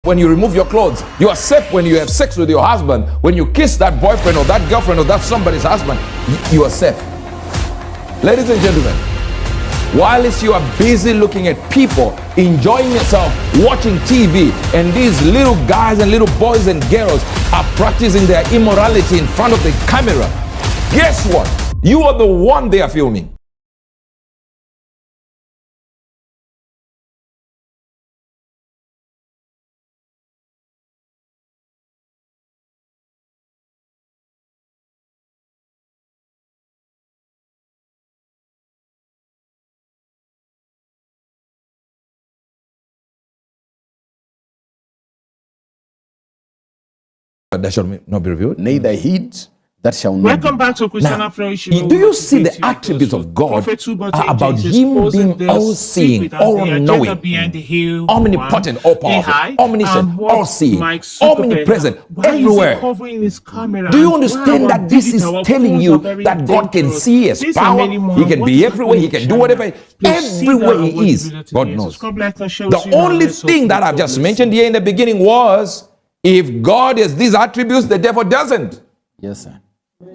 when you remove your clothes. You are safe when you have sex with your husband. When you kiss that boyfriend or that girlfriend or that somebody's husband, you are safe. Ladies and gentlemen, whilst you are busy looking at people, enjoying yourself, watching TV, and these little guys and little boys and girls are practicing their immorality in front of the camera, guess what? You are the one they are filming. That shall not be revealed. Neither heed that shall not. Welcome back to CHRISTIANA Flourishing. Do you see the attributes of God are about Him being all-seeing, all-knowing, omnipotent, all-powerful, omniscient, all-seeing, omnipresent, everywhere? Do you understand that this is telling you that God can see His power? He can be everywhere. He can do whatever. Everywhere He is, God knows. The only thing that I've just mentioned here in the beginning was, if God has these attributes, the devil doesn't. Yes, sir.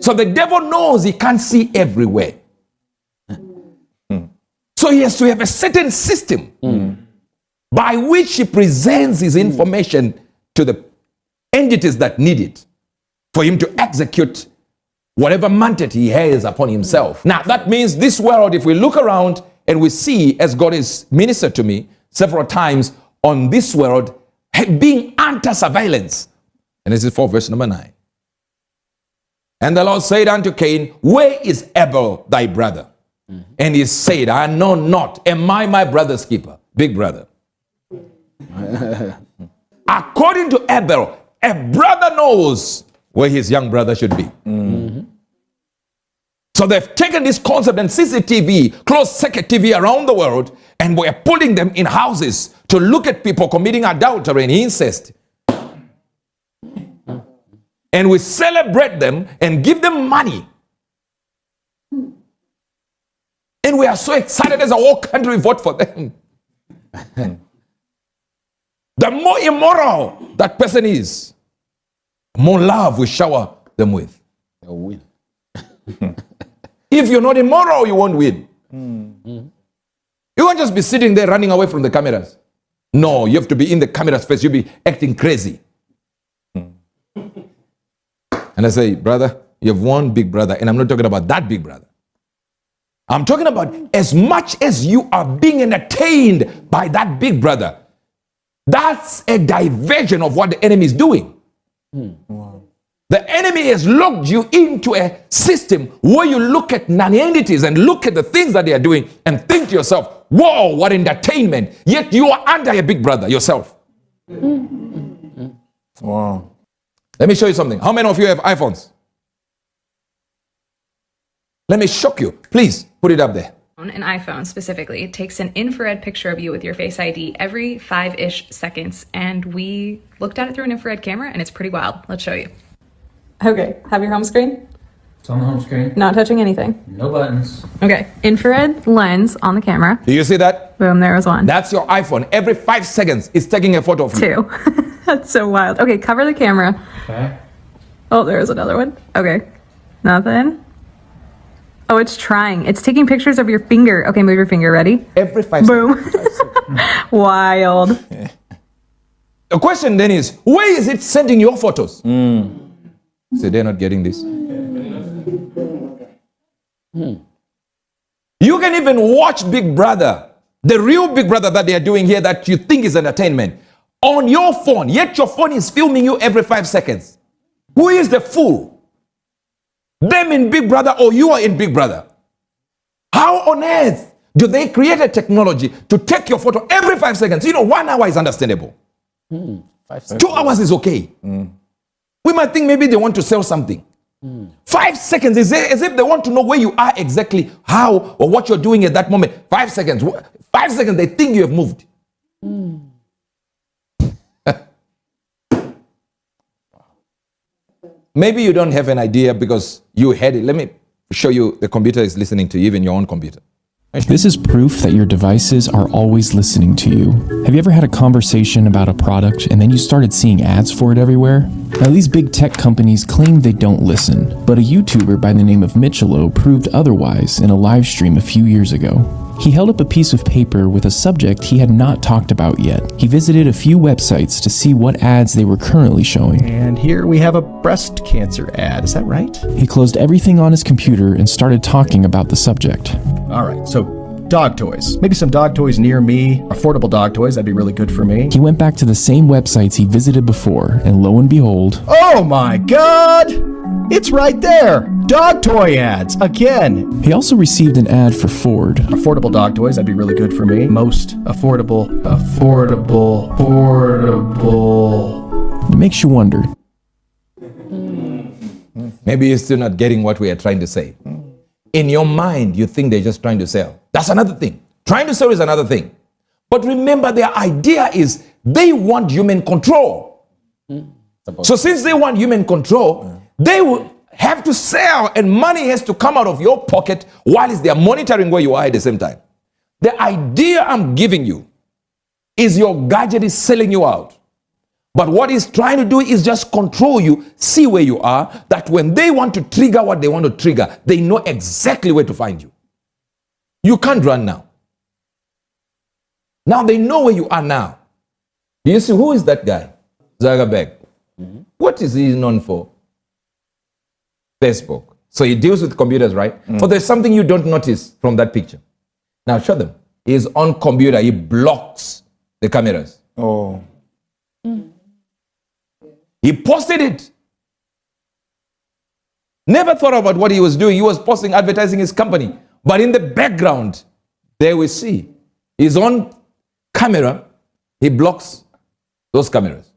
So the devil knows he can't see everywhere. So he has to have a certain system by which he presents his information to the entities that need it for him to execute whatever mandate he has upon himself. Now that means this world, if we look around and we see, as God has ministered to me several times on this world, being under surveillance. And this is 4 verse number 9. And the Lord said unto Cain, where is Abel thy brother? And he said, I know not. Am I my brother's keeper? Big brother. According to Abel, a brother knows where his young brother should be. So they've taken this concept and CCTV, closed circuit TV around the world, and we're putting them in houses to look at people committing adultery and incest. And we celebrate them and give them money. And we are so excited as a whole country vote for them. The more immoral that person is, more love we shower them with. They'll win. If you're not immoral, you won't win. You won't just be sitting there running away from the cameras. No, you have to be in the camera's face. You'll be acting crazy. And I say, brother, you have one big brother, and I'm not talking about that big brother. I'm talking about as much as you are being entertained by that big brother, that's a diversion of what the enemy is doing. Wow. The enemy has locked you into a system where you look at non-entities and look at the things that they are doing and think to yourself, whoa, what entertainment. Yet you are under a big brother yourself. Wow. Let me show you something. How many of you have iPhones? Let me shock you. Please put it up there. An iPhone specifically takes an infrared picture of you with your Face ID every 5-ish seconds. And we looked at it through an infrared camera and it's pretty wild. Let's show you. Okay, have your home screen. It's on the home screen. Not touching anything. No buttons. Okay, infrared lens on the camera. Do you see that? Boom, there was one. That's your iPhone. Every 5 seconds, it's taking a photo of you. 2. That's so wild. Okay, cover the camera. Okay. Oh, there's another one. Okay, nothing. Oh, it's trying. It's taking pictures of your finger. Okay, move your finger. Ready? Every 5 Boom. seconds. Wild. The question then is, where is it sending your photos? So they're not getting this. You can even watch Big Brother, the real Big Brother that they are doing here that you think is entertainment, on your phone, yet your phone is filming you every 5 seconds. Who is the fool? Them in Big Brother or you are in Big Brother? How on earth do they create a technology to take your photo every 5 seconds? 1 hour is understandable. 5 seconds. 2 hours is okay. We might think maybe they want to sell something. 5 seconds is as if they want to know where you are exactly, how or what you're doing at that moment. 5 seconds. 5 seconds, they think you have moved. Maybe you don't have an idea because you had it. Let me show you. The computer is listening to you, even your own computer. This is proof that your devices are always listening to you. Have you ever had a conversation about a product and then you started seeing ads for it everywhere? Now, these big tech companies claim they don't listen, but a YouTuber by the name of Michelo proved otherwise in a live stream a few years ago. He held up a piece of paper with a subject he had not talked about yet. He visited a few websites to see what ads they were currently showing. And here we have a breast cancer ad, is that right? He closed everything on his computer and started talking about the subject. All right, so dog toys. Maybe some dog toys near me. Affordable dog toys, that'd be really good for me. He went back to the same websites he visited before, and lo and behold... Oh my God! It's right there! Dog toy ads, again! He also received an ad for Ford. Affordable dog toys, that'd be really good for me. Most affordable. It makes you wonder. Maybe you're still not getting what we are trying to say. In your mind, you think they're just trying to sell. That's another thing. Trying to sell is another thing. But remember, their idea is they want human control. So since they want human control, they will have to sell, and money has to come out of your pocket while they are monitoring where you are at the same time. The idea I'm giving you is your gadget is selling you out. But what he's trying to do is just control you, see where you are, that when they want to trigger what they want to trigger, they know exactly where to find you. You can't run now. Now they know where you are now. Do you see who is that guy? Zuckerberg. What is he known for? Facebook. So he deals with computers, right? But there's something you don't notice from that picture. Now show them. He's on computer. He blocks the cameras. Oh. He posted it. Never thought about what he was doing. He was posting, advertising his company. But in the background, there we see, he's on camera. He blocks those cameras.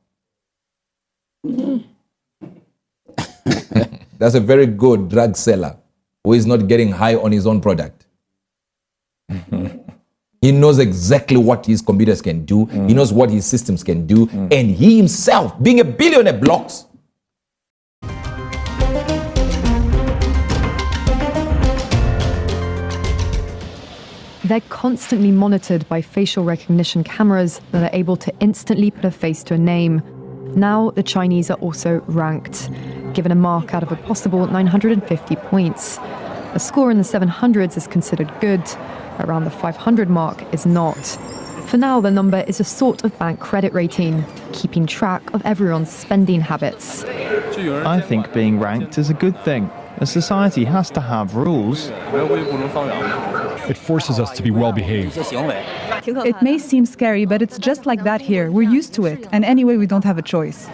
That's a very good drug seller who is not getting high on his own product. He knows exactly what his computers can do. He knows what his systems can do. And he himself, being a billionaire, blocks. They're constantly monitored by facial recognition cameras that are able to instantly put a face to a name. Now, the Chinese are also ranked, given a mark out of a possible 950 points. A score in the 700s is considered good. Around the 500 mark is not. For now, the number is a sort of bank credit rating, keeping track of everyone's spending habits. I think being ranked is a good thing. A society has to have rules. It forces us to be well behaved. It may seem scary, but it's just like that here. We're used to it, and anyway, we don't have a choice.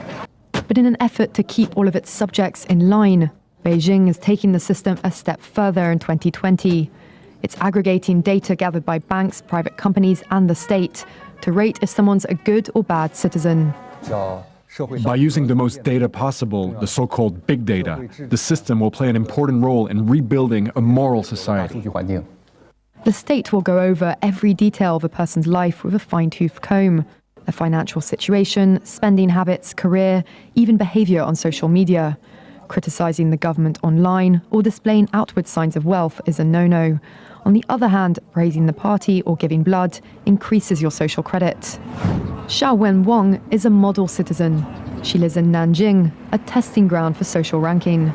But in an effort to keep all of its subjects in line, Beijing is taking the system a step further in 2020. It's aggregating data gathered by banks, private companies, and the state to rate if someone's a good or bad citizen. By using the most data possible, the so-called big data, the system will play an important role in rebuilding a moral society. The state will go over every detail of a person's life with a fine-tooth comb. Their financial situation, spending habits, career, even behavior on social media. Criticizing the government online or displaying outward signs of wealth is a no-no. On the other hand, praising the party or giving blood increases your social credit. Xiaowen Wang is a model citizen. She lives in Nanjing, a testing ground for social ranking.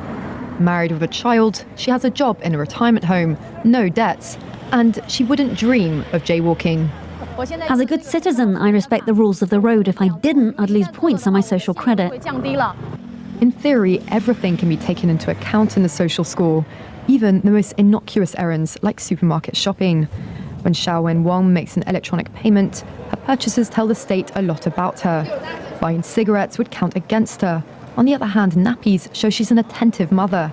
Married with a child, she has a job in a retirement home, no debts, and she wouldn't dream of jaywalking. As a good citizen, I respect the rules of the road. If I didn't, I'd lose points on my social credit. In theory, everything can be taken into account in the social score, even the most innocuous errands like supermarket shopping. When Xiaowen Wang makes an electronic payment, her purchases tell the state a lot about her. Buying cigarettes would count against her. On the other hand, nappies show she's an attentive mother.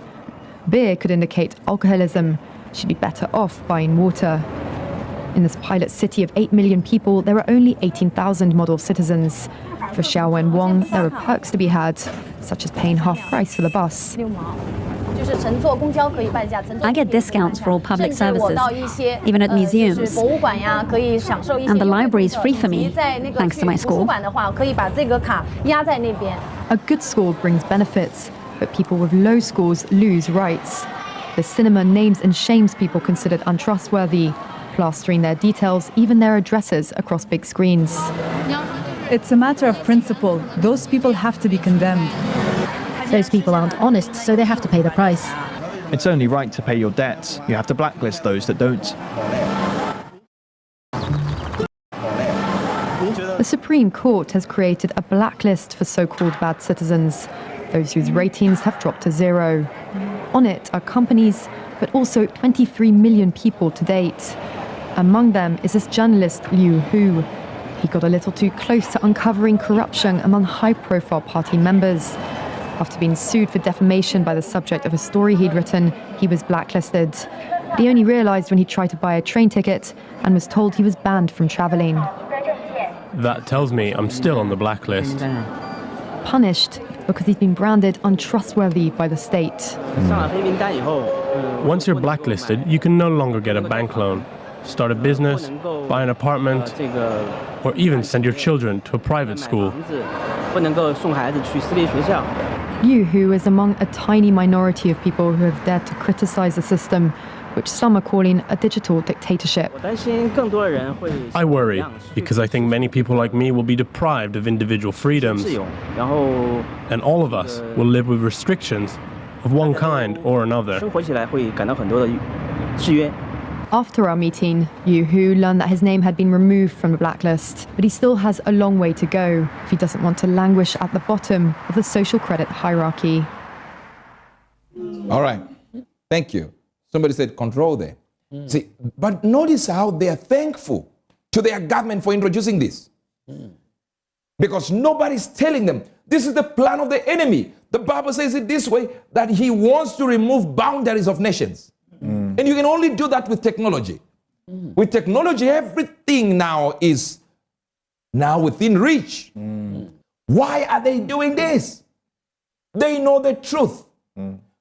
Beer could indicate alcoholism. She'd be better off buying water. In this pilot city of 8 million people, there are only 18,000 model citizens. For Xiaowen Wang, there are perks to be had, such as paying half price for the bus. I get discounts for all public services, even at museums. And the library is free for me, thanks to my score. A good score brings benefits, but people with low scores lose rights. The cinema names and shames people considered untrustworthy. plastering their details, even their addresses, across big screens. It's a matter of principle. Those people have to be condemned. Those people aren't honest, so they have to pay the price. It's only right to pay your debts. You have to blacklist those that don't. The Supreme Court has created a blacklist for so-called bad citizens, those whose ratings have dropped to 0. On it are companies, but also 23 million people to date. Among them is this journalist Liu Hu. He got a little too close to uncovering corruption among high-profile party members. After being sued for defamation by the subject of a story he'd written, he was blacklisted. But he only realized when he tried to buy a train ticket and was told he was banned from traveling. That tells me I'm still on the blacklist. Punished because he's been branded untrustworthy by the state. Once you're blacklisted, you can no longer get a bank loan, start a business, buy an apartment, or even send your children to a private school. Liu Hu is among a tiny minority of people who have dared to criticize the system, which some are calling a digital dictatorship. I worry, because I think many people like me will be deprived of individual freedoms, and all of us will live with restrictions of one kind or another. After our meeting, Liu Hu learned that his name had been removed from the blacklist, but he still has a long way to go if he doesn't want to languish at the bottom of the social credit hierarchy. All right. Thank you. Somebody said control there. See, but notice how they are thankful to their government for introducing this. Because nobody's telling them, this is the plan of the enemy. The Bible says it this way, that he wants to remove boundaries of nations. And you can only do that with technology. With technology, everything now is within reach. Why are they doing this? They know the truth.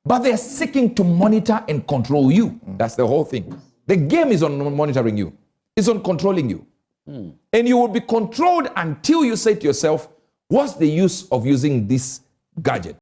But they're seeking to monitor and control you. That's the whole thing. The game is on monitoring you. It's on controlling you. And you will be controlled until you say to yourself, what's the use of using this gadget?